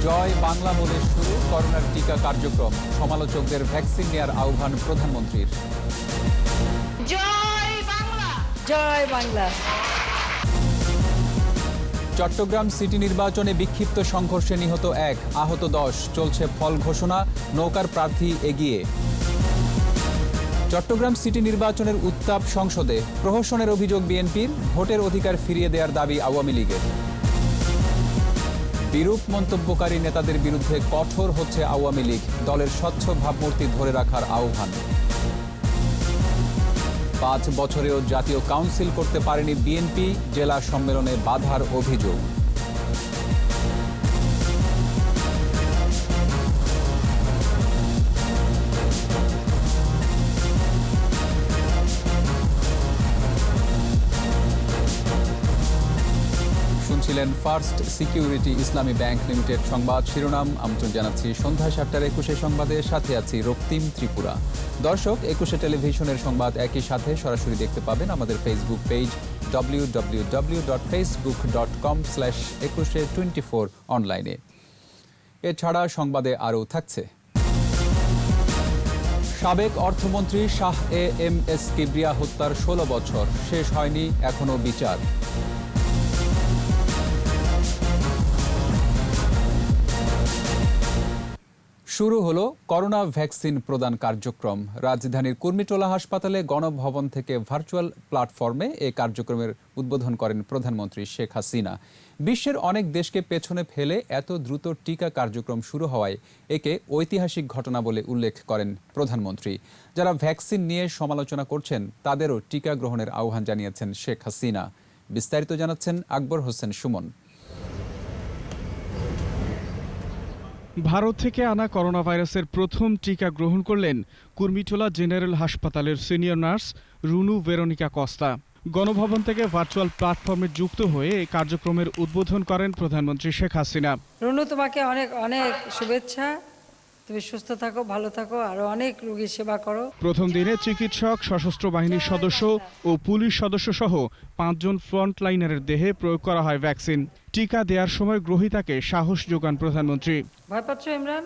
জয় বাংলা বলে শুরু করোনার টিকা কার্যক্রম, সমালোচকদের ভ্যাকসিন নেয়ার আহ্বান প্রধানমন্ত্রীর। জয় বাংলা, জয় বাংলা। চট্টগ্রাম সিটি নির্বাচনে বিক্ষিপ্ত সংঘর্ষে নিহত 1, আহত 10, চলছে ফল ঘোষণা, নৌকার প্রার্থী এগিয়ে। চট্টগ্রাম সিটি নির্বাচনের উত্তাপ সংসদে, প্রহসনের অভিযোগ বিএনপির, ভোটের অধিকার ফিরিয়ে দেওয়ার দাবি আওয়ামী লীগের। বিরূপ মন্তব্যকারী নেতাদের বিরুদ্ধে কঠোর হচ্ছে আওয়ামী লীগ, দলের স্বচ্ছ ভাবমূর্তি ধরে রাখার আহ্বান। 5 বছরেও জাতীয় কাউন্সিল করতে পারেনি বিএনপি, জেলা সম্মেলনে বাধার অভিযোগ। শুনছিলেন ফার্স্ট সিকিউরিটি ইসলামী ব্যাংক লিমিটেড সংবাদ শিরোনাম। আমন্ত্রণ জানাচ্ছি সন্ধ্যা 7টার 21 সংবাদে, সাথে আছি রক্তিম ত্রিপুরা। দর্শক, 21 টেলিভিশনের সংবাদ একই সাথে সরাসরি দেখতে পাবেন আমাদের ফেসবুক পেজ www.facebook.com/2124 অনলাইনে। এছাড়া সংবাদে আরও থাকছে, সাবেক অর্থমন্ত্রী শাহ এ.এম.এস কিবরিয়া হত্যার 16 বছর, শেষ হয়নি এখনো বিচার। শুরু হলো করোনা ভ্যাকসিন প্রদান কার্যক্রম। রাজধানীর কুর্মিটোলা হাসপাতালে গণভবন থেকে ভার্চুয়াল প্ল্যাটফর্মে এই কার্যক্রমের উদ্বোধন করেন প্রধানমন্ত্রী শেখ হাসিনা। বিশ্বের অনেক দেশকে পেছনে ফেলে এত দ্রুত টিকা কার্যক্রম শুরু হওয়ায় একে ঐতিহাসিক ঘটনা বলে উল্লেখ করেন প্রধানমন্ত্রী। যারা ভ্যাকসিন নিয়ে সমালোচনা করছেন তাদেরও টিকা গ্রহণের আহ্বান জানিয়েছেন শেখ হাসিনা। বিস্তারিত জানাচ্ছেন আকবর হোসেন সুমন। ভারত থেকে আনা করোনা ভাইরাসের প্রথম টিকা গ্রহণ করলেন কুর্মিটোলা জেনারেল হাসপাতালের senior nurse Runu Veronica Costa. Ganabhaban থেকে ভার্চুয়াল প্ল্যাটফর্মে যুক্ত হয়ে এই কার্যক্রমের উদ্বোধন করেন প্রধানমন্ত্রী শেখ হাসিনা। রুনু, তোমাকে অনেক অনেক শুভেচ্ছা। তুমি সুস্থ থাকো, ভালো থাকো, আরো অনেক রোগীর সেবা করো। প্রথম দিনে চিকিৎসক, সশস্ত্র বাহিনীর সদস্য ও পুলিশ সদস্য সহ 5 জন ফ্রন্টলাইনারের দেহে প্রয়োগ করা হয় ভ্যাকসিন। টিকা দেওয়ার সময় গ্রহীতাকে সাহস যোগান প্রধানমন্ত্রী। ভয় পাচ্ছ ইমরান?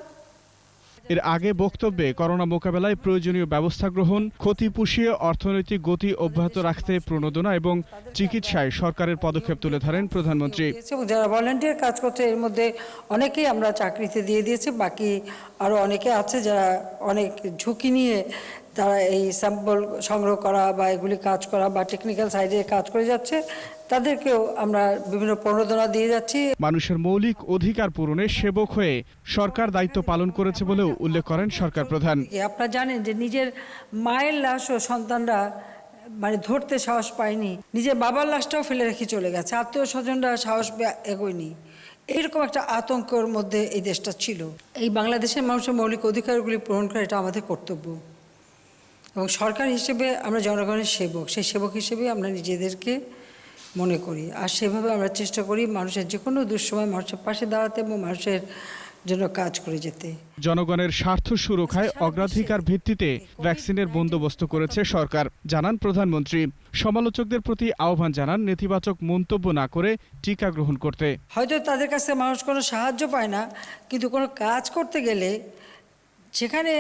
এর আগে বক্তব্যে করোনা মোকাবেলায় প্রয়োজনীয় ব্যবস্থা গ্রহণ, ক্ষতি পুষিয়ে অর্থনৈতিক গতি অব্যাহত রাখতে প্রণোদনা এবং চিকিৎসায় সরকারের পদক্ষেপ তুলে ধরেন প্রধানমন্ত্রী। যারা ভলান্টিয়ার কাজ করছে এর মধ্যে অনেকেই আমরা চাকরিতে দিয়ে দিয়েছি, বাকি আরো অনেকে আছে যারা অনেক ঝুঁকি নিয়ে তারা এই স্যাম্পল সংগ্রহ করা বা এগুলি কাজ করা বা টেকনিক্যাল সাইডে কাজ করে যাচ্ছে, তাদেরকেও আমরা বিভিন্ন প্রণোদনা দিয়ে যাচ্ছি। মানুষের মৌলিক অধিকার পূরণে সেবক হয়ে সরকার দায়িত্ব পালন করেছে বলেও উল্লেখ করেন সরকার প্রধান। আপনারা জানেন যে নিজের মায়ের লাশও সন্তানরা ধরতে সাহস পায়নি, নিজের বাবার লাশটাও ফেলে রেখে চলে গেছে, আত্মীয় স্বজনরা সাহস এগোয়নি। এইরকম একটা আতঙ্কের মধ্যে এই দেশটা ছিল। এই বাংলাদেশের মানুষের মৌলিক অধিকারগুলি পূরণ করা এটা আমাদের কর্তব্য, এবং সরকার হিসেবে আমরা জনগণের সেবক, সেই সেবক হিসেবে আমরা নিজেদেরকে মনে করি, আর সেভাবে আমরা চেষ্টা করি মানুষের যে কোনো দুঃসময় মানুষের পাশে দাঁড়াতে এবং মানুষের জন্য কাজ করে যেতে। জনগণের স্বার্থ সুরক্ষায় অগ্রাধিকার ভিত্তিতে ভ্যাকসিনের বন্দোবস্ত করেছে সরকার, জানান প্রধানমন্ত্রী। সমালোচকদের প্রতি আহ্বান জানান নেতিবাচক মন্তব্য না করে টিকা গ্রহণ করতে। হয়তো তাদের কাছে মানুষ কোনো সাহায্য পায় না, কিন্তু কোনো কাজ করতে গেলে সেখানে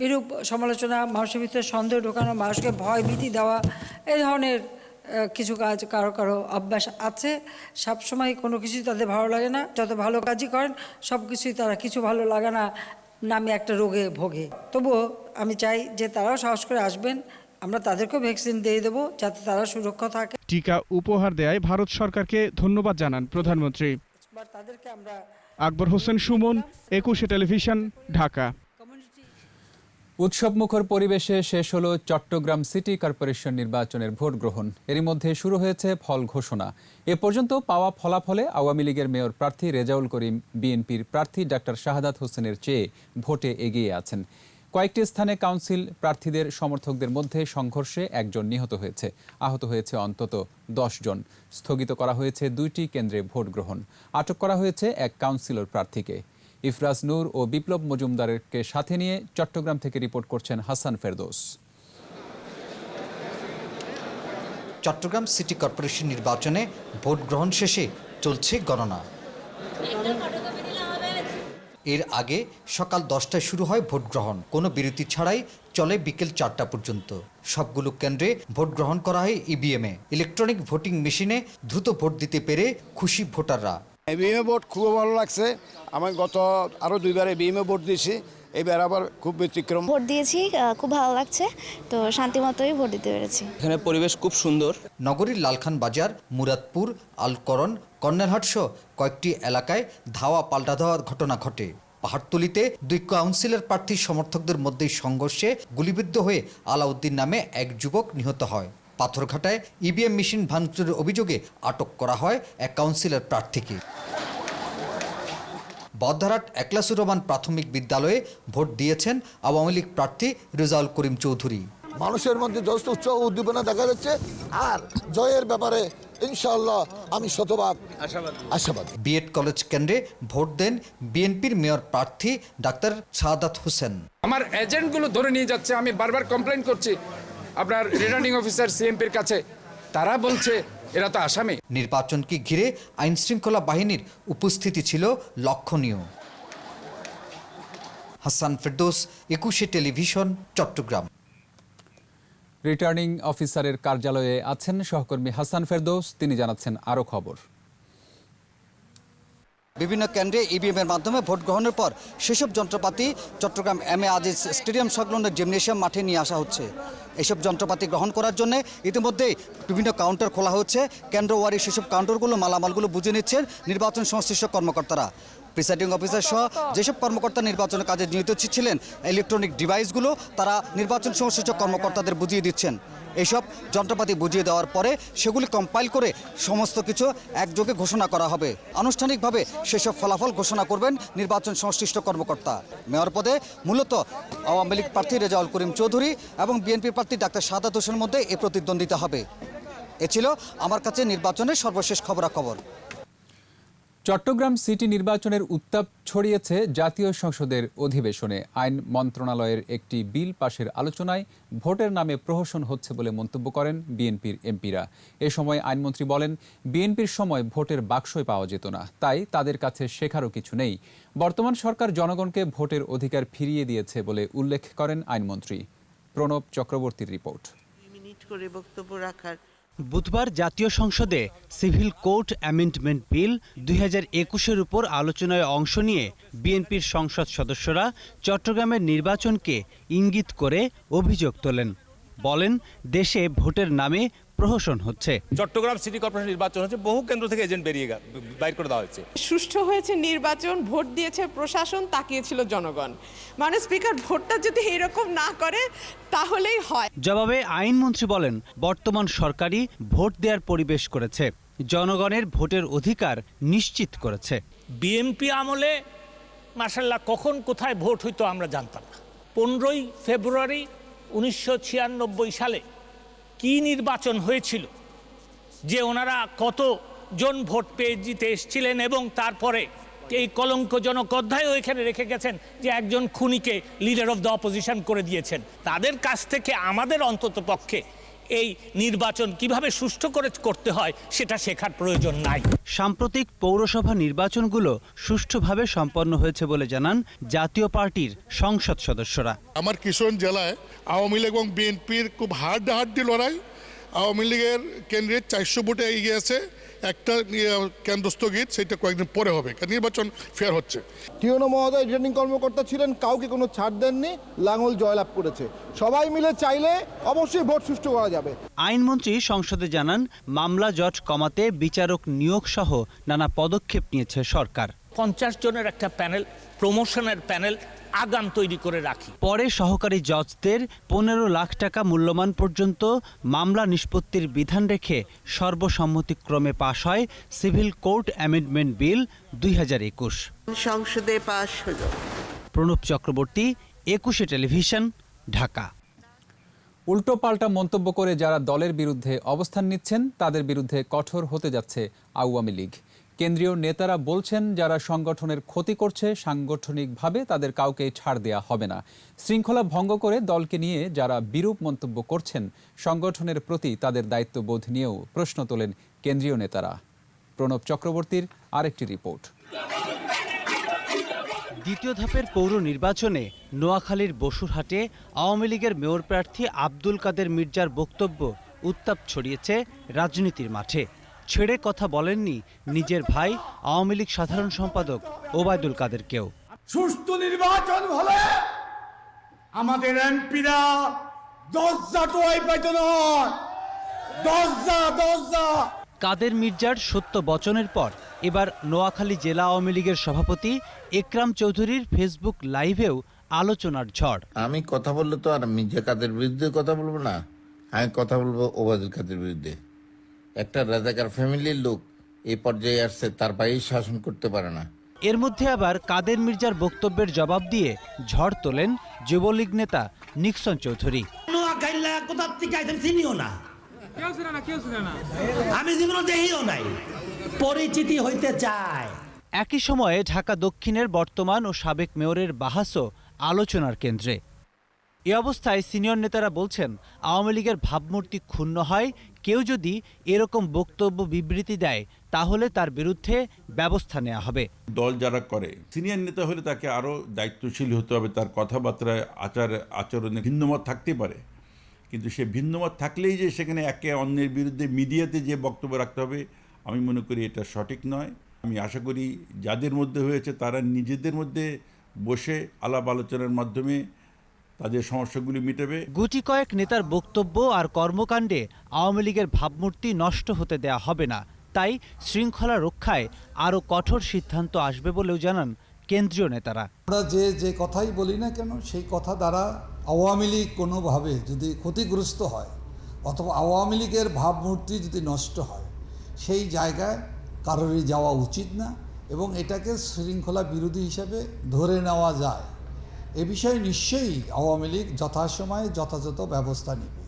বিরূপ সমালোচনা, মানুষের ভিতরে সন্দেহ ঢোকানো, মানুষকে ভয় ভীতি দেওয়া, এই ধরনের কিছু কাজ কারো কারো অভ্যাস আছে। সবসময় কোনো কিছুই তাদের ভালো লাগে না, যত ভালো কাজই করেন সব কিছুই তারা কিছু ভালো লাগে না নামে একটা রোগে ভোগে। তবুও আমি চাই যে তারাও সাহস করে আসবেন, আমরা তাদেরকেও ভ্যাকসিন দিয়ে দেবো যাতে তারা সুরক্ষা থাকে। টিকা উপহার দেয় ভারত সরকারকে ধন্যবাদ জানান প্রধানমন্ত্রী। তাদেরকে আমরা আকবর হোসেন সুমন, 21 টেলিভিশন, ঢাকা। উৎসবমুখর পরিবেশে শেষ হলো চট্টগ্রাম সিটি কর্পোরেশন নির্বাচনের ভোট গ্রহণ। এরই মধ্যে শুরু হয়েছে ফল ঘোষণা। এ পর্যন্ত পাওয়া ফলাফলে আওয়ামী লীগের মেয়র প্রার্থী রেজাউল করিম বিএনপির প্রার্থী ডাক্তার শাহাদাত হোসেনের চেয়ে ভোটে এগিয়ে আছেন। কয়েকটি স্থানে কাউন্সিল প্রার্থীদের সমর্থকদের মধ্যে সংঘর্ষে 1 জন নিহত হয়েছে, আহত হয়েছে অন্তত 10 জন। স্থগিত করা হয়েছে 2টি কেন্দ্রে ভোট গ্রহণ। আটক করা হয়েছে 1 কাউন্সিলর প্রার্থীকে। ইফরাজ নূর ও বিপ্লব মজুমদারকে সাথে নিয়ে চট্টগ্রাম থেকে রিপোর্ট করছেন হাসান ফেরদৌস। চট্টগ্রাম সিটি কর্পোরেশন নির্বাচনে ভোট গ্রহণ শেষে চলছে গণনা। এর আগে সকাল 10টায় শুরু হয় ভোট গ্রহণ, কোনো বিরতি ছাড়াই চলে বিকেল 4টা পর্যন্ত। সবগুলো কেন্দ্রে ভোট গ্রহণ করা হয় ইভিএমে। ইলেকট্রনিক ভোটিং মেশিনে দ্রুত ভোট দিতে পেরে খুশি ভোটাররা। ইভিএমে ভোট খুব ভালো লাগছে। আমি গত আরও 2বার ইভিএমে ভোট দিয়েছি, এবার আবার খুব ব্যতিক্রম। ভোট দিয়েছি, খুব ভালো লাগছে, তো শান্তিমতোই ভোট দিতে পেরেছি। এখানে পরিবেশ খুব সুন্দর। নগরীর লালখান বাজার, মুরাদপুর, আলকরণ, কর্নেলহাট সহ কয়েকটি এলাকায় ধাওয়া পাল্টা দেওয়ার ঘটনা ঘটে। পাহাড়তলীতে 2 কাউন্সিলর প্রার্থীর সমর্থকদের মধ্যেই সংঘর্ষে গুলিবিদ্ধ হয়ে আলাউদ্দিন নামে এক যুবক নিহত হয়। পাথরঘাটায় ইভিএম মেশিন ভাঙচুরের অভিযোগে আটক করা হয় এক কাউন্সিলর প্রার্থীকে। বহদ্দারহাট একলাসুর রহমান প্রাথমিক বিদ্যালয়ে ভোট দিয়েছেন আওয়ামী লীগ প্রার্থী রেজাউল করিম চৌধুরী। মানুষের মধ্যে যথেষ্ট উৎসাহ উদ্দীপনা দেখা যাচ্ছে, আর জয়ের ব্যাপারে ইনশাআল্লাহ আমি শতভাগ আশাবাদী। বিএড কলেজ কেন্দ্রে ভোট দেন বিএনপির মেয়র প্রার্থী ডাক্তার সাদাত হোসেন। আমার এজেন্টগুলো ধরে নিয়ে যাচ্ছে, আমি বারবার কমপ্লেন করছি আপনার রিটার্নিং অফিসার সিএমপির কাছে, তারা বলছে এরা তো আসামি। নির্বাচনকে ঘিরে আইন শৃঙ্খলা বাহিনীর উপস্থিতি ছিল লক্ষণীয়। হাসান ফেরদৌস, 21 টেলিভিশন, চট্টগ্রাম। রিটার্নিং অফিসারের কার্যালয়ে আছেন সহকর্মী হাসান ফেরদৌস, তিনি জানাচ্ছেন আরও খবর। বিভিন্ন কেন্দ্রে ইভিএমের মাধ্যমে ভোট গ্রহণের পর সেসব যন্ত্রপাতি চট্টগ্রাম এম.এ. আজিজ স্টেডিয়াম সংলগ্ন জিমনেশিয়াম মাঠে নিয়ে আসা হচ্ছে। এসব যন্ত্রপাতি গ্রহণ করার জন্য ইতিমধ্যেই বিভিন্ন কাউন্টার খোলা হচ্ছে। কেন্দ্র ওয়ারি সেসব কাউন্টারগুলো মালামালগুলো বুঝে নিচ্ছেন নির্বাচন সংশ্লিষ্ট কর্মকর্তারা। প্রিসাইডিং অফিসার সহ যেসব কর্মকর্তা নির্বাচনের কাজে নিয়োজিত ছিলেন, ইলেকট্রনিক ডিভাইসগুলো তারা নির্বাচন সংশ্লিষ্ট কর্মকর্তাদের বুঝিয়ে দিচ্ছেন। এইসব যন্ত্রপাতি বুঝিয়ে দেওয়ার পরে সেগুলি কম্পাইল করে সমস্ত কিছু একযোগে ঘোষণা করা হবে। আনুষ্ঠানিকভাবে সেসব ফলাফল ঘোষণা করবেন নির্বাচন সংশ্লিষ্ট কর্মকর্তা। মেয়র পদে মূলত আওয়ামী লীগ প্রার্থী রেজাউল করিম চৌধুরী এবং বিএনপি প্রার্থী ডাক্তার সাদাত হোসেনের মধ্যে এ প্রতিদ্বন্দ্বিতা হবে। এ ছিল আমার কাছে নির্বাচনের সর্বশেষ খবরাখবর। চট্টগ্রাম সিটি নির্বাচনের উত্তাপ ছড়িয়েছে জাতীয় সংসদের অধিবেশনে। আইন মন্ত্রণালয়ের একটি বিল পাশের আলোচনায় ভোটের নামে প্রহসন হচ্ছে বলে মন্তব্য করেন বিএনপির এমপিরা। এ সময় আইনমন্ত্রী বলেন, বিএনপির সময় ভোটের বাক্সই পাওয়া যেত না, তাই তাদের কাছে শেখারও কিছু নেই। বর্তমান সরকার জনগণকে ভোটের অধিকার ফিরিয়ে দিয়েছে বলে উল্লেখ করেন আইনমন্ত্রী। প্রণব চক্রবর্তীর রিপোর্ট। বুধবার জাতীয় সংসদে সিভিল কোড অ্যামেন্ডমেন্ট বিল 2021-এর উপর আলোচনায় অংশ নিয়ে বিএনপির সংসদ সদস্যরা চট্টগ্রামের নির্বাচনকে ইঙ্গিত করে অভিযোগ তোলেন। বলেন, দেশে ভোটের নামে প্রহসন হচ্ছে। চট্টগ্রাম সিটি কর্পোরেশন নির্বাচন হচ্ছে, বহু কেন্দ্র থেকে এজেন্ট বাইর করে দেওয়া হয়েছে। সুষ্ঠু হয়েছে নির্বাচন, ভোট দিয়েছে প্রশাসন, তাকিয়েছিল জনগণ। মানে স্পিকার ভোটটা যদি এরকম না করে তাহলেই হয়। জবাবে আইনমন্ত্রী বলেন, বর্তমান সরকারই ভোট দেওয়ার পরিবেশ করেছে, জনগণের ভোটের অধিকার নিশ্চিত করেছে। বিএনপি আমলে মাশাআল্লাহ কখন কোথায় ভোট হইতো আমরা জানতাম না। 15ই ফেব্রুয়ারি 1996 সালে কি নির্বাচন হয়েছিল যে ওনারা কতজন ভোট পেয়ে জিতে এসেছিলেন, এবং তারপরে এই কলঙ্কজনক অধ্যায়ও এখানে রেখে গেছেন যে একজন খুনিকে লিডার অফ দ্য অপোজিশন করে দিয়েছেন। তাদের কাছ থেকে আমাদের অন্তত পক্ষে এই নির্বাচন কিভাবে সুষ্ঠু করে করতে হয় সেটা শেখার প্রয়োজন নাই। সাম্প্রতিক পৌরসভা নির্বাচনগুলো সুষ্ঠুভাবে সম্পন্ন হয়েছে বলে জানান জাতীয় পার্টির সংসদ সদস্যরা। আমার কিশোরগঞ্জ জেলায় আওয়ামী লীগ এবং বিএনপির খুব হাড্ডাহাড্ডি লড়াই। আওয়ামী লীগের কেন্দ্রে 400 ভোটে এগিয়ে আছে, একটা কেন্দ্র স্থগিত, সেটা কয়েকদিন পরে হবে, নির্বাচন ফেয়ার হচ্ছে। টিওনো মহোদয় রিটার্নিং কর্মকর্তা ছিলেন, কাউকে কোনো ছাড় দেননি, লাঙ্গল জয়লাভ করেছে। সবাই মিলে চাইলে অবশ্যই ভোট সুষ্ঠু করা যাবে। আইনমন্ত্রী সংসদে জানান, মামলা জট কমাতে বিচারক নিয়োগ সহ নানা পদক্ষেপ নিয়েছে সরকার। 50 জনের একটা প্যানেল, প্রমোশনের প্যানেল আগাম তৈরি করে রাখি। পরে সহকারী জজদের 15 লাখ টাকা মূল্যমান পর্যন্ত মামলা নিষ্পত্তির বিধান রেখে সর্বসম্মতিক্রমে পাশ হয় সিভিল কোড অ্যামেন্ডমেন্ট বিল 2021। সংসদে পাশ হলো। প্রণব চক্রবর্তী, 21 টেলিভিশন, ঢাকা। উল্টোপাল্টা মন্তব্য করে যারা দলের বিরুদ্ধে অবস্থান নিচ্ছেন তাদের বিরুদ্ধে কঠোর হতে যাচ্ছে আওয়ামী লীগ। কেন্দ্রীয় নেতারা বলছেন, যারা সংগঠনের ক্ষতি করছে সাংগঠনিকভাবে তাদের কাউকে ছাড় দেয়া হবে না। শৃঙ্খলা ভঙ্গ করে দলকে নিয়ে যারা বিরূপ মন্তব্য করছেন, সংগঠনের প্রতি তাদের দায়িত্ববোধ নিয়েও প্রশ্ন তোলেন কেন্দ্রীয় নেতারা। প্রণব চক্রবর্তীর আরেকটি রিপোর্ট। দ্বিতীয় ধাপের পৌর নির্বাচনে নোয়াখালীর বসুরহাটে আওয়ামী লীগের মেয়র প্রার্থী আব্দুল কাদের মির্জার বক্তব্য উত্তাপ ছড়িয়েছে রাজনীতির মাঠে। ছেড়ে কথা বলেননি নিজের ভাই আওয়ামী লীগ সাধারণ সম্পাদক ওবায়দুল কাদেরকেও। সুষ্ঠু নির্বাচন হলে আমাদের এমপিরা 10 টোয়াই পাইতো না, 10 কাদের মির্জার সত্য বচনের পর এবার নোয়াখালী জেলা আওয়ামী লীগের সভাপতি একরাম চৌধুরীর ফেসবুক লাইভেও আলোচনার ঝড়। আমি কথা বললে তো আর মির্জা কাদের বিরুদ্ধে কথা বলবো না, আমি কথা বলবো ওবায়দুল কাদের বিরুদ্ধে। একটা রাজাকার ফ্যামিলির লোক এই পর্যায়ে আসছে, তার বাইরে শাসন করতে পারে না। এর মধ্যে আবার কাদের মির্জার বক্তব্যের জবাব দিয়ে ঝড় তোলেন যুবলীগ নেতা নিক্সন চৌধুরী। আমি জীবনে দেখিও নাই, পরিচিতি হইতে চাই। একই সময়ে ঢাকা দক্ষিণের বর্তমান ও সাবেক মেয়রের বাহাসও আলোচনার কেন্দ্রে। এ অবস্থায় সিনিয়র নেতারা বলছেন, আওয়ামী লীগের ভাবমূর্তি ক্ষুণ্ণ হয়, কেউ যদি এরকম বক্তব্য বিবৃতি দেয় তাহলে তার বিরুদ্ধে ব্যবস্থা নেওয়া হবে। দল যারা করে সিনিয়র নেতা হলে তাকে আরও দায়িত্বশীল হতে হবে, তার কথাবার্তায় আচরণে ভিন্নমত থাকতে পারে, কিন্তু সে ভিন্নমত থাকলেই যে সেখানে একে অন্যের বিরুদ্ধে মিডিয়াতে যে বক্তব্য রাখতে হবে, আমি মনে করি এটা সঠিক নয়। আমি আশা করি যাদের মধ্যে হয়েছে তারা নিজেদের মধ্যে বসে আলাপ আলোচনার মাধ্যমে তাদের সমস্যাগুলি মিটাবে। গুটি কয়েক নেতার বক্তব্য আর কর্মকাণ্ডে আওয়ামী লীগের ভাবমূর্তি নষ্ট হতে দেয়া হবে না, তাই শৃঙ্খলা রক্ষায় আরও কঠোর সিদ্ধান্ত আসবে বলেও জানান কেন্দ্রীয় নেতারা। আমরা যে কথাই বলি না কেন, সেই কথা দ্বারা আওয়ামী লীগ কোনোভাবে যদি ক্ষতিগ্রস্ত হয় অথবা আওয়ামী লীগের ভাবমূর্তি যদি নষ্ট হয়, সেই জায়গায় কারোরই যাওয়া উচিত না এবং এটাকে শৃঙ্খলা বিরোধী হিসাবে ধরে নেওয়া যায়। এ বিষয়ে নিশ্চয়ই আওয়ামী লীগ যথাসময়ে যথাযথ ব্যবস্থা নেবে।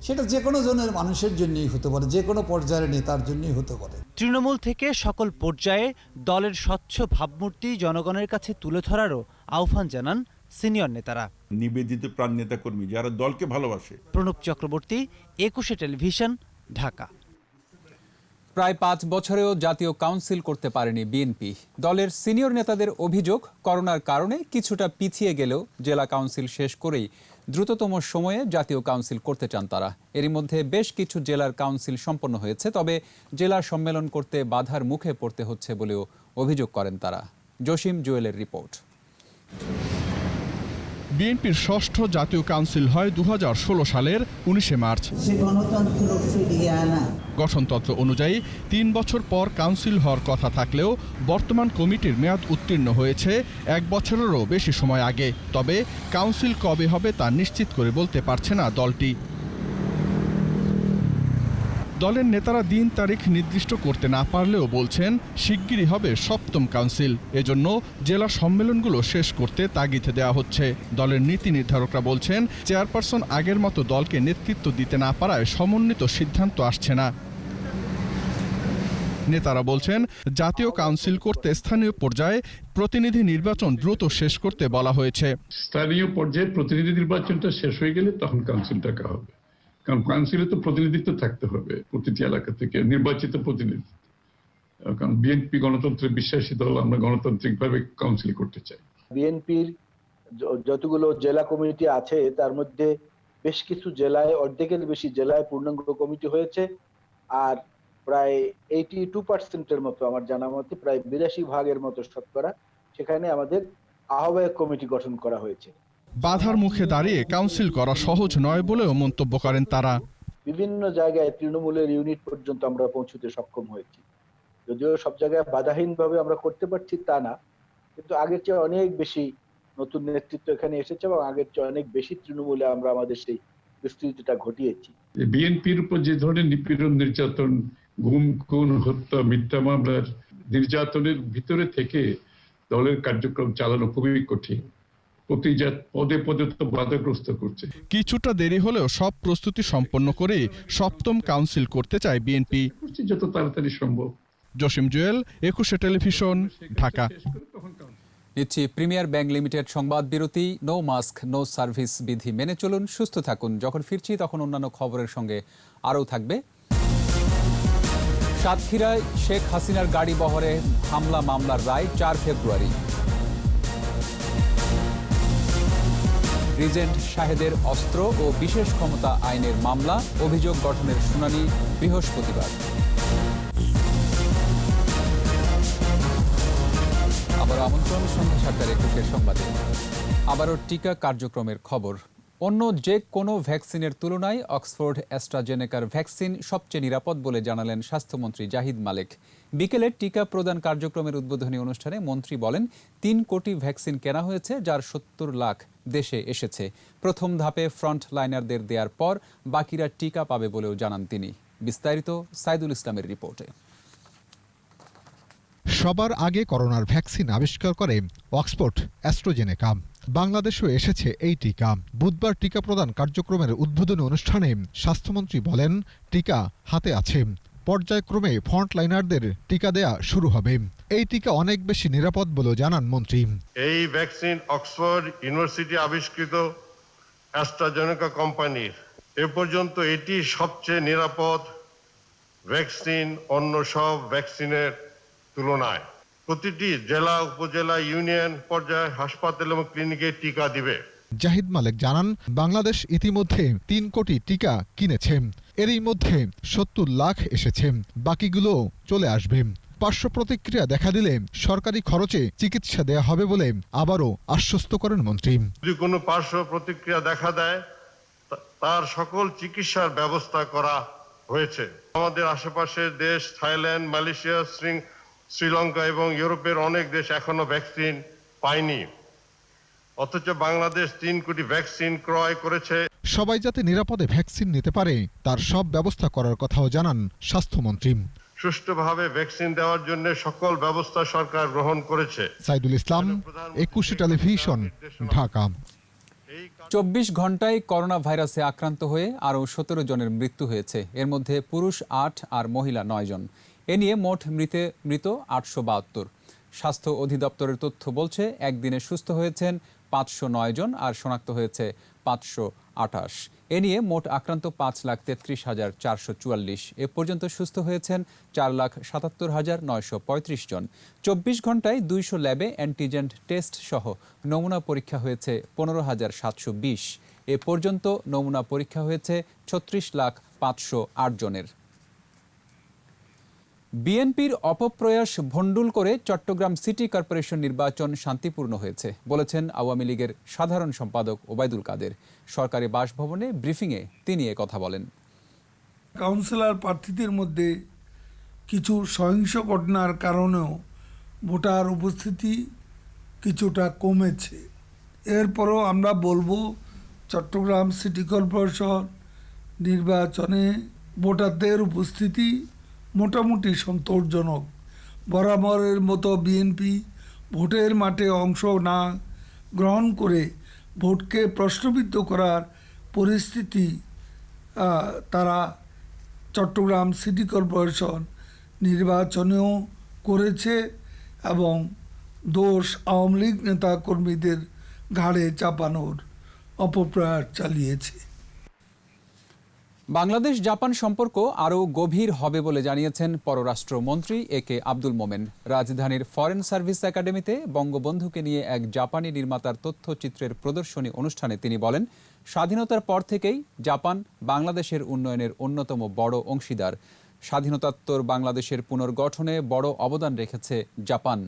সেটা যে কোনো জনের মানুষের জন্যই হতে পারে, যে কোনো পর্যায়ের নেতার জন্যই হতে পারে। তৃণমূল থেকে সকল পর্যায়ে দলের স্বচ্ছ ভাবমূর্তি জনগণের কাছে তুলে ধরারও আহ্বান জানান সিনিয়র নেতারা। নিবেদিত প্রাণ নেতা কর্মী যারা দলকে ভালোবাসে। প্রণব চক্রবর্তী, 21 টেলিভিশন, ঢাকা। প্রায় 5 বছরেও জাতীয় কাউন্সিল করতে পারেনি বিএনপি। দলের সিনিয়র নেতাদের অভিযোগ, করোনার কারণে কিছুটা পিছিয়ে গেলেও জেলা কাউন্সিল শেষ করেই দ্রুততম সময়ে জাতীয় কাউন্সিল করতে চান তারা। এরই মধ্যে বেশ কিছু জেলার কাউন্সিল সম্পন্ন হয়েছে, তবে জেলা সম্মেলন করতে বাধার মুখে পড়তে হচ্ছে বলেও অভিযোগ করেন তারা। জসিম জুয়েলের রিপোর্ট। বিএনপির ষষ্ঠ জাতীয় কাউন্সিল হয় 2016 সালের 19 মার্চ। গঠনতন্ত্র অনুযায়ী 3 বছর পর কাউন্সিল হওয়ার কথা থাকলেও বর্তমান কমিটির মেয়াদ উত্তীর্ণ হয়েছে 1 বছরেরও বেশি সময় আগে। তবে কাউন্সিল কবে হবে তা নিশ্চিত করে বলতে পারছে না দলটি। দলের নেতারা দিন তারিখ নির্দিষ্ট করতে না পারলেও বলছেন শিগগিরই হবে 7ম কাউন্সিল। এজন্য জেলা সম্মেলনগুলো শেষ করতে তাগিদ দেওয়া হচ্ছে। দলের নীতি নির্ধারকরা বলছেন, চেয়ারপারসন আগের মতো দলকে নেতৃত্ব দিতে না পারায় সমন্বিত সিদ্ধান্ত আসছে না। নেতারা বলছেন, জাতীয় কাউন্সিল করতে স্থানীয় পর্যায়ে প্রতিনিধি নির্বাচন দ্রুত শেষ করতে বলা হয়েছে। স্থানীয় পর্যায়ে প্রতিনিধি নির্বাচনটা শেষ হয়ে গেলে তখন কাউন্সিল ডাকা হবে, কারণ কাউন্সিলে তো প্রতিনিধিত্ব থাকতে হবে প্রতিটি এলাকা থেকে, নির্বাচিত প্রতিনিধিত্ব। কারণ বিএনপি গণতন্ত্রে বিশ্বাসী দল, আমরা গণতান্ত্রিকভাবে কাউন্সিল করতে চাই। বিএনপির যতগুলো জেলা কমিটি আছে তার মধ্যে বেশ কিছু জেলায়, অর্ধেকের বেশি জেলায় পূর্ণাঙ্গ কমিটি হয়েছে, আর প্রায় 82% মতো, আমার জানা মতে প্রায় 82% মতো শতকরা সেখানে আমাদের আহ্বায়ক কমিটি গঠন করা হয়েছে। বাধার মুখে দাঁড়িয়ে কাউন্সিল করা সহজ নয় বলেও মন্তব্য করেন তারা। বিভিন্ন জায়গায় তৃণমূলের ইউনিট পর্যন্ত আমরা পৌঁছতে সক্ষম হয়েছি, যদিও সব জায়গায় বাধাহীনভাবে আমরা করতে পারছি তা না, কিন্তু আগের চেয়ে অনেক বেশি নতুন নেতৃত্ব এখানে এসেছে এবং আগের চেয়ে অনেক বেশি তৃণমূলে আমরা আমাদের সেই বিস্তৃতিটা ঘটিয়েছি। বিএনপির উপর যে ধরনের নিপীড়ন, নির্যাতন, গুম, খুন, হত্যা, মিথ্যা মামলার নির্যাতনের ভিতরে থেকে দলের কার্যক্রম চালানো খুবই কঠিন। পদে পদে তো বাধাগ্রস্ত করছে। কিছুটা দেরি হলেও সব প্রস্তুতি সম্পন্ন করে 7ম কাউন্সিল করতে চায় বিএনপি, যত তাড়াতাড়ি সম্ভব। জসিম জুয়েল, 21 টেলিভিশন, ঢাকা। নিচ্ছি প্রিমিয়ার ব্যাংক লিমিটেড সংবাদ বিরতি। নো মাস্ক নো সার্ভিস বিধি মেনে চলুন, সুস্থ থাকুন। যখন ফিরছি তখন অন্যান্য খবরের সঙ্গে আরও থাকবে। সাতক্ষীরায় শেখ হাসিনার গাড়ি বহরে হামলা মামলার রায় 4 ফেব্রুয়ারি। রিজেন্ট শাহেদের অস্ত্র ও বিশেষ ক্ষমতা আইনের মামলা, অভিযোগ গঠনের শুনানি বৃহস্পতিবার। আবার আমন্ত্রণ সন্ধ্যা 7:21 সংবাদে। আবারও টিকা কার্যক্রমের খবর। অন্য যে কোনো ভ্যাকসিনের তুলনায় অক্সফোর্ড অ্যাস্ট্রাজেনেকার ভ্যাকসিন সবচেয়ে নিরাপদ বলে জানালেন স্বাস্থ্যমন্ত্রী জাহিদ মালেক। বিকেলে টিকা প্রদান কার্যক্রমের উদ্বোধনী অনুষ্ঠানে মন্ত্রী বলেন, 3 কোটি ভ্যাকসিন কেনা হয়েছে, যার 70 লাখ দেশে এসেছে। প্রথম ধাপে ফ্রন্ট লাইনারদের দেওয়ার পর বাকিরা টিকা পাবে বলেও জানান তিনি। বিস্তারিত সাইদুল ইসলামের রিপোর্টে। সবার আগে করোনার ভ্যাকসিন আবিষ্কার করে অক্সফোর্ড অ্যাস্ট্রাজেনেকা। বাংলাদেশেও এসেছে এই টিকা। বুধবার টিকা প্রদান কার্যক্রমের উদ্বোধনী অনুষ্ঠানে স্বাস্থ্যমন্ত্রী বলেন, টিকা হাতে আছে, পর্যায়ক্রমে ফ্রন্টলাইনারদের টিকা দেয়া শুরু হবে। এই টিকা অনেক বেশি নিরাপদ বলেও জানান মন্ত্রী। এই ভ্যাকসিন অক্সফোর্ড ইউনিভার্সিটি আবিষ্কৃত অ্যাস্ট্রাজেনেকা কোম্পানির। এ পর্যন্ত এটি সবচেয়ে নিরাপদ ভ্যাকসিন অন্য সব ভ্যাকসিনের তুলনায়। প্রতিটি জেলা, উপজেলা, ইউনিয়ন পর্যায়ে হাসপাতাল এবং ক্লিনিকে টিকা দিবে। জাহিদ মালেক জানান, বাংলাদেশ ইতিমধ্যে 3 কোটি টিকা কিনেছে। এরই মধ্যে 70 লাখ এসেছে, বাকিগুলো চলে আসবে। পার্শ্ব প্রতিক্রিয়া দেখা দিলে সরকারি খরচে চিকিৎসা দেয়া হবে বলে আবারও আশ্বস্ত করেন মন্ত্রী। যদি কোনো পার্শ্ব প্রতিক্রিয়া দেখা দেয়, তার সকল চিকিৎসার ব্যবস্থা করা হয়েছে। আমাদের আশেপাশের দেশ থাইল্যান্ড, মালয়েশিয়া, শ্রীলঙ্কা এবং ইউরোপের অনেক দেশ এখনো ভ্যাকসিন পায়নি, অথচ বাংলাদেশ 3 কোটি ভ্যাকসিন ক্রয় করেছে। সবাই যাতে নিরাপদে ভ্যাকসিন নিতে পারে তার সব ব্যবস্থা করার কথাও জানান স্বাস্থ্যমন্ত্রী। সুষ্ঠুভাবে ভ্যাকসিন দেওয়ার জন্য সকল ব্যবস্থা সরকার গ্রহণ করেছে। সাইদুল ইসলাম, 21 টেলিভিশন, ঢাকা। 24 ঘন্টায় করোনা ভাইরাসে আক্রান্ত হয়ে আরও 17 জনের মৃত্যু হয়েছে। এর মধ্যে পুরুষ 8 আর মহিলা 9 জন। এ নিয়ে মোট মৃত 872। স্বাস্থ্য অধিদপ্তরের তথ্য বলছে, একদিনে সুস্থ হয়েছেন 509 জন আর শনাক্ত হয়েছে 528। এ নিয়ে মোট আক্রান্ত 5,33,444। এ পর্যন্ত সুস্থ হয়েছেন 4,77,935 জন। 24 ঘন্টায় 200 ল্যাবে অ্যান্টিজেন টেস্ট সহ নমুনা পরীক্ষা হয়েছে 15,720। এ পর্যন্ত নমুনা পরীক্ষা হয়েছে 36,508 জনের। বিএনপির অপপ্রয়াস ভণ্ডুল করে চট্টগ্রাম সিটি কর্পোরেশন নির্বাচন শান্তিপূর্ণ হয়েছে বলেছেন আওয়ামী লীগের সাধারণ সম্পাদক ওবায়দুল কাদের। সরকারি বাসভবনে ব্রিফিংয়ে তিনি কথা বলেন। কাউন্সিলর প্রার্থীদের মধ্যে কিছু সহিংস ঘটনার কারণেও ভোটার উপস্থিতি কিছুটা কমেছে। এরপরও আমরা বলবো, চট্টগ্রাম সিটি কর্পোরেশন নির্বাচনে ভোটারদের উপস্থিতি মোটামুটি সন্তোষজনক। বরাবরের মতো বিএনপি ভোটের মাঠে অংশ না গ্রহণ করে ভোটকে প্রশ্নবিদ্ধ করার পরিস্থিতি তারা চট্টগ্রাম সিটি কর্পোরেশন নির্বাচনেও করেছে এবং দোষ আওয়ামী লীগ নেতা কর্মীদের ঘাড়ে চাপানোর অপপ্রয়াস চালিয়েছে। বাংলাদেশ জাপান সম্পর্ক আরও গভীর হবে বলে জানিয়েছেন পররাষ্ট্রমন্ত্রী একে আব্দুল মোমেন। রাজধানীর ফরেন সার্ভিস একাডেমিতে বঙ্গবন্ধুকে নিয়ে এক জাপানি নির্মাতার তথ্যচিত্রের প্রদর্শনী অনুষ্ঠানে তিনি বলেন, স্বাধীনতার পর থেকেই জাপান বাংলাদেশের উন্নয়নের অন্যতম বড় অংশীদার। স্বাধীনোত্তর বাংলাদেশের পুনর্গঠনে বড় অবদান রেখেছে জাপান।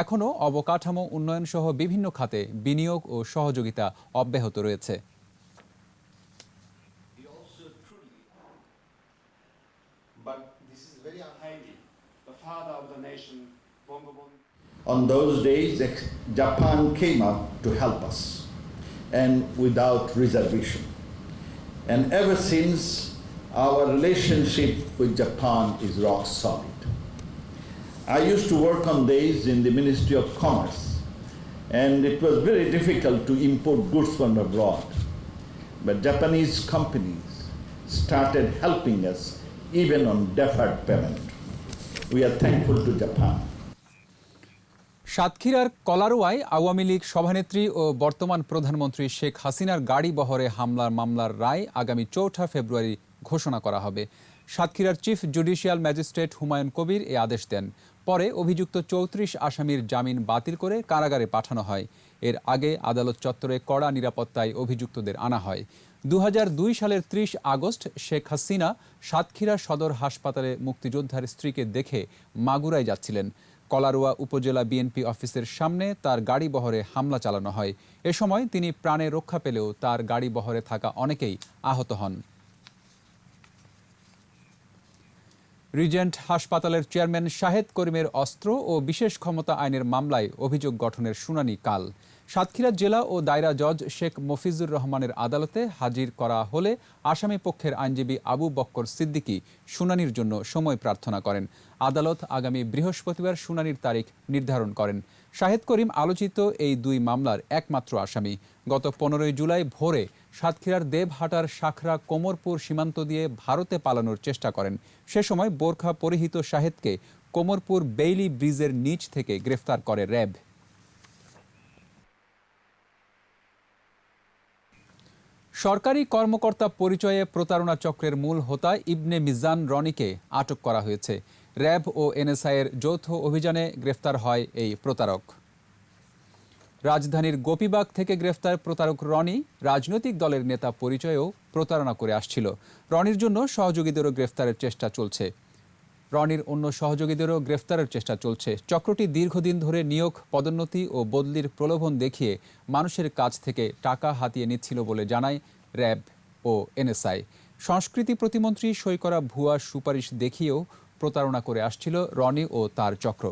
এখনও অবকাঠামো উন্নয়ন সহ বিভিন্ন খাতে বিনিয়োগ ও সহযোগিতা অব্যাহত রয়েছে। On those days, Japan came up to help us, and without reservation. And ever since, our relationship with Japan is rock solid. I used to work on days in the Ministry of Commerce, and it was very difficult to import goods from abroad. But Japanese companies started helping us even on deferred payment. We are thankful to Japan. সাতক্ষীরার কলারোয়ায় আওয়ামী লীগ সভানেত্রী ও বর্তমান প্রধানমন্ত্রী শেখ হাসিনার গাড়ি বহরে হামলার মামলার রায় আগামী 4 ফেব্রুয়ারি ঘোষণা করা হবে। সাতক্ষীরার chief judicial magistrate Humayun Kabir এ আদেশ দেন। পরে অভিযুক্ত ৩৪ আসামির জামিন বাতিল করে কারাগারে পাঠানো হয়। এর আগে আদালত চত্বরে কড়া নিরাপত্তায় অভিযুক্তদের আনা হয়। ২০০২ সালের ৩০ আগস্ট শেখ হাসিনা সাতক্ষীরা সদর হাসপাতালে মুক্তিযোদ্ধার স্ত্রীকে দেখে মাগুরায় যাচ্ছিলেন। কলারোয়া উপজেলা বিএনপি অফিসের সামনে তার গাড়ি বহরে হামলা চালানো হয়। এ সময় তিনি প্রাণে রক্ষা পেলেও তার গাড়ি বহরে থাকা অনেকেই আহত হন। রিজেন্ট হাসপাতালের চেয়ারম্যান শাহেদ করিমের অস্ত্র ও বিশেষ ক্ষমতা আইনের মামলায় অভিযোগ গঠনের শুনানি কাল। সাতক্ষীরা জেলা ও দায়রা জজ শেখ মফিজুর রহমানের আদালতে হাজির করা হলে আসামি পক্ষের আইনজীবী আবু বক্কর সিদ্দিকী শুনানির জন্য সময় প্রার্থনা করেন। আদালত আগামী বৃহস্পতিবার শুনানির তারিখ নির্ধারণ করেন। শাহেদ করিম আলোচিত এই দুই মামলার একমাত্র আসামি। গত 15 জুলাই ভোরে সাতক্ষীরার দেবহাটার শাখরা কোমরপুর সীমান্ত দিয়ে ভারতে পালানোর চেষ্টা করেন। সে সময় বোরখা পরিহিত শাহেদকে কোমরপুর বেইলি ব্রিজের নিচ থেকে গ্রেফতার করে র্যাব। সরকারি কর্মকর্তা পরিচয়ে প্রতারণা চক্রের মূল হোতা ইবনে মিজান রনিকে আটক করা হয়েছে। র্যাব ও এনএসআইয়ের যৌথ অভিযানে গ্রেফতার হয় এই প্রতারক। রাজধানীর গোপীবাগ থেকে গ্রেফতার প্রতারক রনি রাজনৈতিক দলের নেতা পরিচয়েও প্রতারণা করে আসছিল। রনির জন্য সহযোগীদেরও গ্রেফতারের চেষ্টা চলছে। চক্রটি দীর্ঘদিন ধরে নিয়োগ, পদোন্নতি ও বদলির প্রলোভন দেখিয়ে মানুষের কাছ থেকে টাকা হাতিয়ে নিচ্ছিল বলে জানায় র্যাব ও এনএসআই। সংস্কৃতি প্রতিমন্ত্রী সই করা ভুয়া সুপারিশ দেখিয়েও প্রতারণা করে আসছিল রনি ও তার চক্র।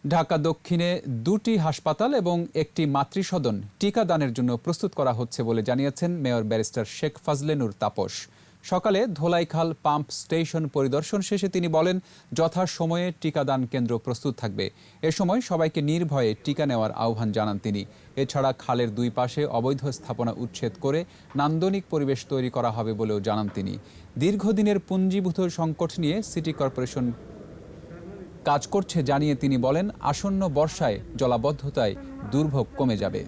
ঢাকা দক্ষিণে 2টি হাসপাতাল এবং একটি মাতৃসদন টিকাদানের জন্য প্রস্তুত করা হচ্ছে বলে জানিয়েছেন মেয়র ব্যারিস্টার শেখ ফাজলে নূর তাপস। সকালে ধোলাইখাল পাম্প স্টেশন পরিদর্শন শেষে তিনি বলেন, যথাসময়ে টিকাদান কেন্দ্র প্রস্তুত থাকবে। এ সময় সবাইকে নির্ভয়ে টিকা নেওয়ার আহ্বান জানান তিনি। এছাড়া খালের দুই পাশে অবৈধ স্থাপনা উচ্ছেদ করে নান্দনিক পরিবেশ তৈরি করা হবে বলেও জানান তিনি। দীর্ঘদিনের পুঞ্জীভূত সংকট নিয়ে সিটি কর্পোরেশন কাজ করছে জানিয়ে তিনি বলেন, আসন্ন বর্ষায় জলাবদ্ধতায় দুর্ভোগ কমে যাবে।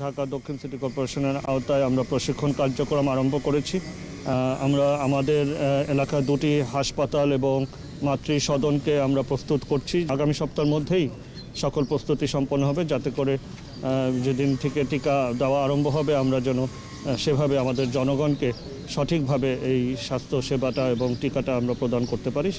ঢাকা দক্ষিণ সিটি কর্পোরেশনের আওতায় আমরা প্রশিক্ষণ কার্যক্রম আরম্ভ করেছি। আমরা আমাদের এলাকার 2টি হাসপাতাল এবং মাতৃ সদনকে আমরা প্রস্তুত করছি। আগামী সপ্তাহের মধ্যেই সকল প্রস্তুতি সম্পন্ন হবে, যাতে করে যেদিন থেকে টিকা দেওয়া আরম্ভ হবে আমরা যেন সেভাবে আমাদের জনগণকে সঠিকভাবে এই স্বাস্থ্য সেবাটা এবং টিকাটা আমরা প্রদান করতে পারি।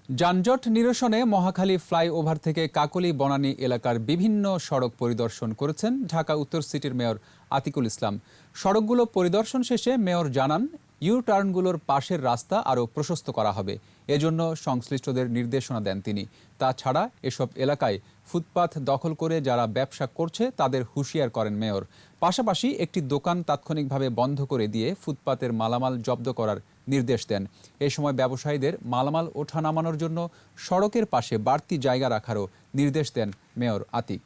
যানজট নিরসনে মহাখালী ফ্লাইওভার থেকে কাকলী বনানী এলাকার বিভিন্ন সড়ক পরিদর্শন করেছেন ঢাকা উত্তর সিটির মেয়র আতিকুল ইসলাম। সড়কগুলো পরিদর্শন শেষে মেয়র জানান, ইউ টার্নগুলোর পাশের রাস্তা আরও প্রশস্ত করা হবে। এজন্য সংশ্লিষ্টদের নির্দেশনা দেন তিনি। তাছাড়া এসব এলাকায় ফুটপাত দখল করে যারা ব্যবসা করছে তাদের হুঁশিয়ার করেন মেয়র। পাশাপাশি একটি দোকান তাৎক্ষণিকভাবে বন্ধ করে দিয়ে ফুটপাতের মালামাল জব্দ করার নির্দেশ দেন। এ সময় ব্যবসায়ীদের মালামাল ওঠা নামানোর জন্য সড়কের পাশে বাড়তি জায়গা রাখারও নির্দেশ দেন মেয়র আতিক।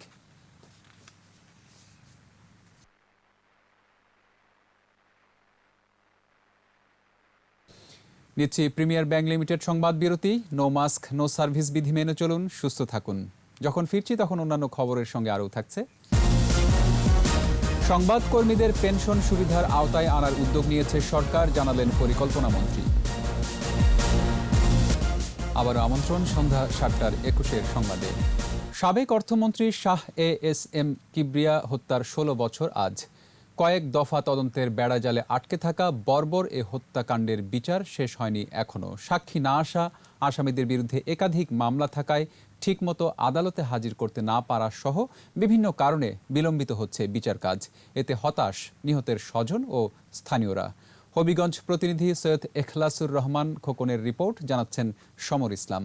নিচ্ছি প্রিমিয়ার ব্যাংক লিমিটেড সংবাদ বিরতি। নো মাস্ক নো সার্ভিস বিধি মেনে চলুন, সুস্থ থাকুন। যখন ফিরছি তখন অন্যান্য খবরের সঙ্গে আরও থাকছে। সংবাদকর্মীদের পেনশন সুবিধার আওতায় আনার উদ্যোগ নিয়েছে সরকার, জানালেন পরিকল্পনা মন্ত্রী। আবারও আমন্ত্রণ সন্ধ্যা 7:21 সংবাদে। সাবেক অর্থমন্ত্রী শাহ এএসএম কিবরিয়া হত্যার 16 বছর আজ। কয়েক দফা তদন্তের বেড়াজালে আটকে থাকা বর্বর এ হত্যাকাণ্ডের বিচার শেষ হয়নি এখনও। সাক্ষী না আসা, আসামিদের বিরুদ্ধে একাধিক মামলা থাকায় ঠিকমতো আদালতে হাজির করতে না পারা সহ বিভিন্ন কারণে বিলম্বিত হচ্ছে বিচার কাজ। এতে হতাশ নিহতের স্বজন ও স্থানীয়রা। হবিগঞ্জ প্রতিনিধি সৈয়দ এখলাসুর রহমান খোকনের রিপোর্ট, জানাচ্ছেন সমর ইসলাম।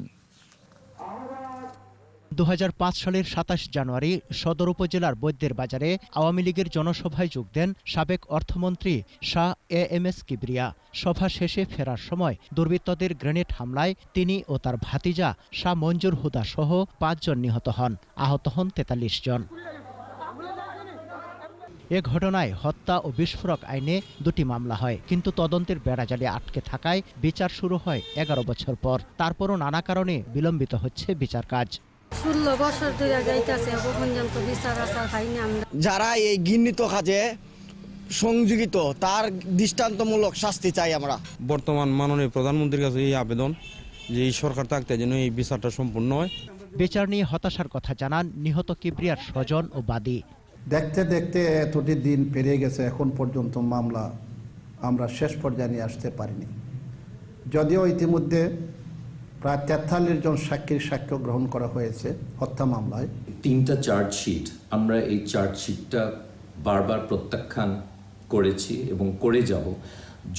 2005 সালের 27 জানুয়ারি সদর উপজেলার বৈদ্যের বাজারে আওয়ামী লীগের জনসভায় যোগ দেন সাবেক অর্থমন্ত্রী শাহ এএমএস কিবরিয়া। সভা শেষে ফেরার সময় দুর্বৃত্তদের গ্রেনেড হামলায় তিনি ও তার ভাতিজা শাহ মঞ্জুর হুদা সহ 5 জন নিহত হন। আহত হন 43 জন। এ ঘটনায় হত্যা ও বিস্ফোরক আইনে 2টি মামলা হয়, কিন্তু তদন্তের বেড়াজালে আটকে থাকায় বিচার শুরু হয় 11 বছর পর। তারপরও নানা কারণে বিলম্বিত হচ্ছে বিচার কাজ। 16 বছর ধরে যাইতেছে, পর্যন্ত বিচার আসার পাইনি আমরা। যারা এই ঘৃণিত কাজে সংযোজিত তার দৃষ্টান্তমূলক শাস্তি চাই আমরা। বর্তমান মাননীয় প্রধানমন্ত্রীর কাছে এই আবেদন যে এই সরকার থাকতে যেন এই বিচারটা সম্পূর্ণ হয়। বিচার নিয়ে হতাশার কথা জানান নিহত কিবরিয়ার স্বজন ও বাদী। দেখতে দেখতে এতটি দিন পেরিয়ে গেছে, এখন পর্যন্ত মামলা আমরা শেষ পর্যায়ে নিয়ে আসতে পারিনি। যদিও ইতিমধ্যে প্রায় 43 জন সাক্ষীর সাক্ষ্য গ্রহণ করা হয়েছে হত্যা মামলায়। 3টা চার্জশিট, আমরা এই চার্জশিটটা বারবার প্রত্যাখ্যান করেছি এবং করে যাব।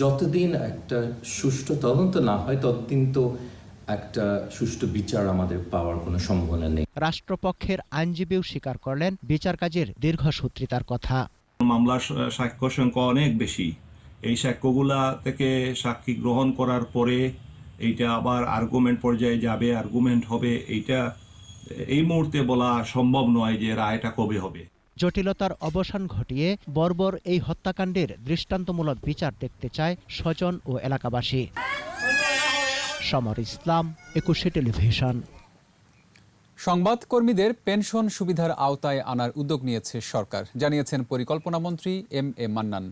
যতদিন একটা সুষ্ঠু তদন্ত না হয় ততদিন তো একটা সুষ্ঠু বিচার আমাদের পাওয়ার কোনো সম্ভাবনা নেই। রাষ্ট্রপক্ষের আইনজীবীও স্বীকার করলেন বিচার কাজের দীর্ঘসূত্রিতার কথা। মামলার সাক্ষ্য সংখ্যা অনেক বেশি, এই সাক্ষ্যগুলা থেকে সাক্ষী গ্রহণ করার পরে এইটা আবার আর্গুমেন্ট পর্যায়ে যাবে, আর্গুমেন্ট হবে, এইটা এই মুহূর্তে বলা সম্ভব নয় যে রায়টা কবে হবে। জটিলতার অবসান ঘটিয়ে বর্বর এই হত্যাকাণ্ডের দৃষ্টান্তমূলক বিচার দেখতে চায় স্বজন ও এলাকাবাসী। সমর ইসলাম, 21 টেলিভিশন। সংবাদকর্মীদের পেনশন সুবিধার আওতায় আনার উদ্যোগ নিয়েছে সরকার, জানিয়েছেন পরিকল্পনা মন্ত্রী এম.এ. মান্নান।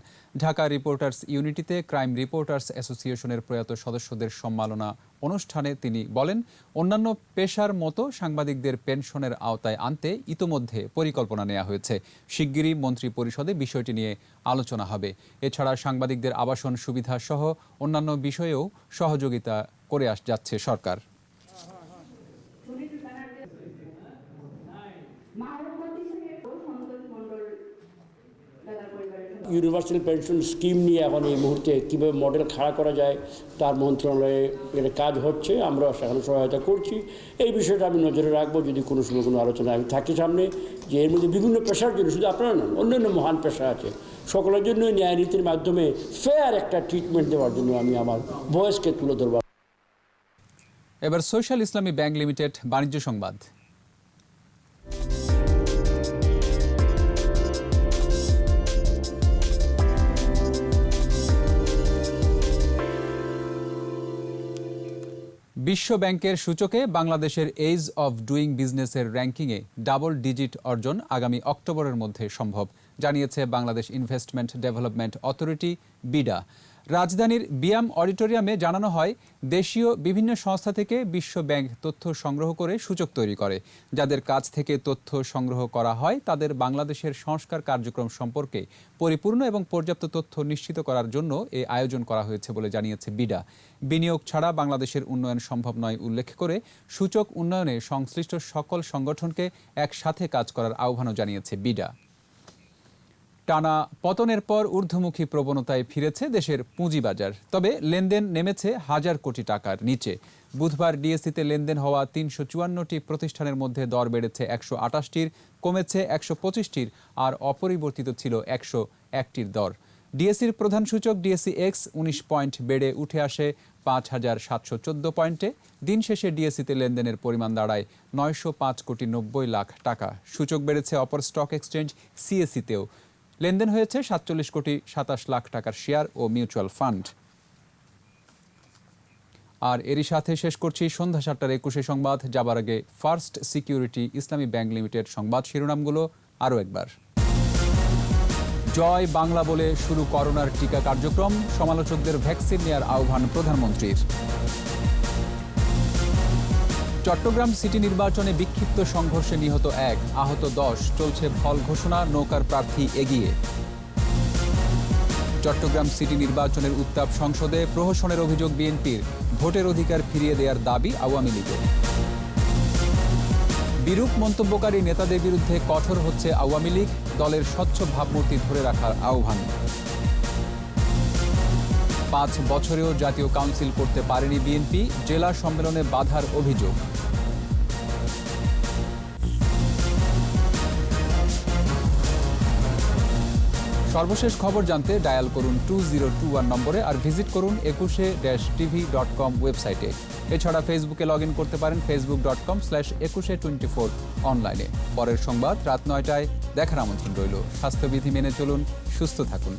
ঢাকা রিপোর্টার্স ইউনিটিতে ক্রাইম রিপোর্টার্স অ্যাসোসিয়েশনের প্রয়াত সদস্যদের সম্মাননা অনুষ্ঠানে তিনি বলেন, অন্যান্য পেশার মতো সাংবাদিকদের পেনশনের আওতায় আনতে ইতোমধ্যে পরিকল্পনা নেওয়া হয়েছে। শিগগিরই মন্ত্রী পরিষদে বিষয়টি নিয়ে আলোচনা হবে। এছাড়া সাংবাদিকদের আবাসন সুবিধা সহ অন্যান্য বিষয়েও সহযোগিতা করে যাচ্ছে সরকার। ইউনিভার্সাল পেনশন স্কিম নিয়ে এখন এই মুহূর্তে কীভাবে মডেল খাড়া করা যায় তার মন্ত্রণালয়ে কাজ হচ্ছে, আমরা সেখানে সহায়তা করছি। এই বিষয়টা আমি নজরে রাখবো, যদি কোনো সময় কোনো আলোচনা আমি থাকি সামনে, যে এর মধ্যে বিভিন্ন পেশার জন্য, শুধু আপনারা নন, অন্যান্য মহান পেশা আছে, সকলের জন্য ন্যায় নীতির মাধ্যমে ফেয়ার একটা ট্রিটমেন্ট দেওয়ার জন্য আমি আমার ভয়েসকে তুলে ধরব। এবার সোশ্যাল ইসলামী ব্যাংক লিমিটেড বাণিজ্য সংবাদ। বিশ্ব ব্যাংকের সূচকে বাংলাদেশের এইজ অফ ডুইং বিজনেসের র্যাঙ্কিংয়ে ডাবল ডিজিট অর্জন আগামী অক্টোবরের মধ্যে সম্ভব, জানিয়েছে Bangladesh investment development authority BIDA. রাজধানীর বিয়াম অডিটোরিয়ামে জানানো হয়, দেশীয় বিভিন্ন সংস্থা থেকে বিশ্ব ব্যাংক তথ্য সংগ্রহ করে সূচক তৈরি করে। যাদের কাছ থেকে তথ্য সংগ্রহ করা হয় তাদের বাংলাদেশের সংস্কার কার্যক্রম সম্পর্কে পরিপূর্ণ এবং পর্যাপ্ত তথ্য নিশ্চিত করার জন্য এই আয়োজন করা হয়েছে বলে জানিয়েছে বিডা। বিনিয়োগ ছাড়া বাংলাদেশের উন্নয়ন সম্ভব নয় উল্লেখ করে সূচক উন্নয়নে সংশ্লিষ্ট সকল সংগঠনকে একসাথে কাজ করার আহ্বানও জানিয়েছে বিডা। টানা পতনের পর ঊর্ধ্বমুখী প্রবণতায় ফিরেছে দেশের পুঁজিবাজার, তবে লেনদেন নেমেছে হাজার কোটি টাকার নিচে। বুধবার ডিএসসিতে লেনদেন হওয়া 354টি প্রতিষ্ঠানের মধ্যে দর বেড়েছে 128টির, কমেছে 125টির, আর অপরিবর্তিত ছিল 101টির দর। ডিএসসির প্রধান সূচক ডিএসসি এক্স 19 পয়েন্ট বেড়ে উঠে আসে 5714 পয়েন্টে। দিন শেষে ডিএসসিতে লেনদেনের পরিমাণ দাঁড়ায় 905 কোটি 90 লাখ টাকা। সূচক বেড়েছে অপর স্টক এক্সচেঞ্জ সিএসিতেও। লেনদেন হয়েছে 47 কোটি 27 লাখ টাকার শেয়ার ও মিউচুয়াল ফান্ড। আর এরই সাথে শেষ করছি সন্ধ্যা 7টার 21 সংবাদ। যাবার আগে ফার্স্ট সিকিউরিটি ইসলামী ব্যাংক লিমিটেড সংবাদ শিরোনামগুলো আরও একবার। জয় বাংলা বলে শুরু করোনার টিকা কার্যক্রম, সমালোচকদের ভ্যাকসিন নেওয়ার আহ্বান প্রধানমন্ত্রীর। চট্টগ্রাম সিটি নির্বাচনে বিক্ষিপ্ত সংঘর্ষে নিহত 1, আহত 10, চলছে ফল ঘোষণা, নৌকার প্রার্থী এগিয়ে। চট্টগ্রাম সিটি নির্বাচনের উত্তাপ সংসদে, প্রহসনের অভিযোগ বিএনপির, ভোটের অধিকার ফিরিয়ে দেওয়ার দাবি আওয়ামী লীগের। বিরূপ মন্তব্যকারী নেতাদের বিরুদ্ধে কঠোর হচ্ছে আওয়ামী লীগ, দলের স্বচ্ছ ভাবমূর্তি ধরে রাখার আহ্বান। 5 বছরেও জাতীয় কাউন্সিল করতে পারেনি বিএনপি, জেলা সম্মেলনে বাধার অভিযোগ। সর্বশেষ খবর জানতে ডায়াল করুন 2021 নম্বরে আর ভিজিট করুন 21-tv.com ওয়েবসাইটে। এছাড়া ফেসবুকে লগ ইন করতে পারেন facebook.com/2124 অনলাইনে। পরের সংবাদ রাত 9টায় দেখার আমন্ত্রণ রইল। স্বাস্থ্যবিধি মেনে চলুন, সুস্থ থাকুন।